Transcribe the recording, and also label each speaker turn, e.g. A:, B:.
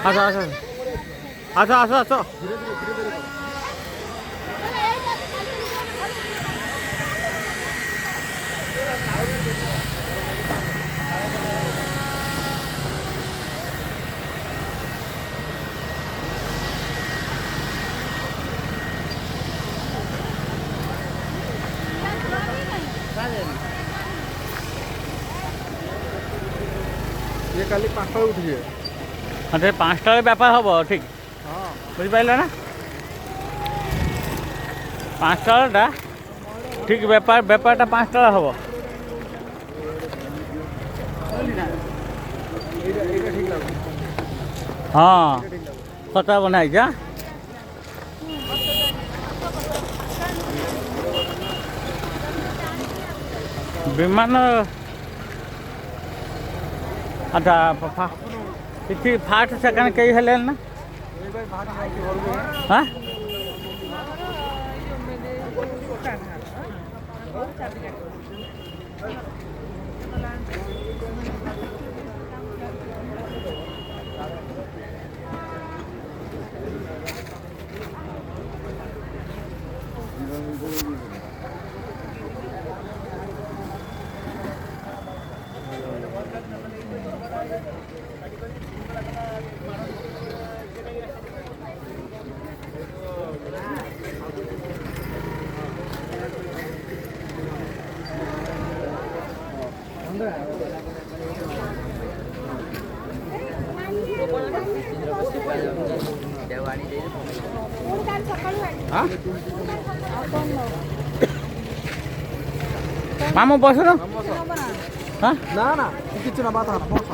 A: আসো আসো আসো আসো আসো
B: ये काली 5टा उठिए
A: আচ্ছা 5টার ব্যাপার হব ঠিক
B: हाँ
A: বুঝি পাইলে না 5টাটা ঠিক ব্যাপারটা 5টা হব
B: এইটা ঠিক লাগবে
A: হ্যাঁ কথা বনাইছে ବିମାନ ଆଚ୍ଛା କିଛି ଫାଷ୍ଟ ସେକେଣ୍ଡ କେହି ହେଲେନି ନା
B: ये भाई बाहर जाके और भी है
A: ହଁ
B: हाँ
A: ମାମୁଁ ବସୁନ ହଁ
B: ना ना कितना बात है बस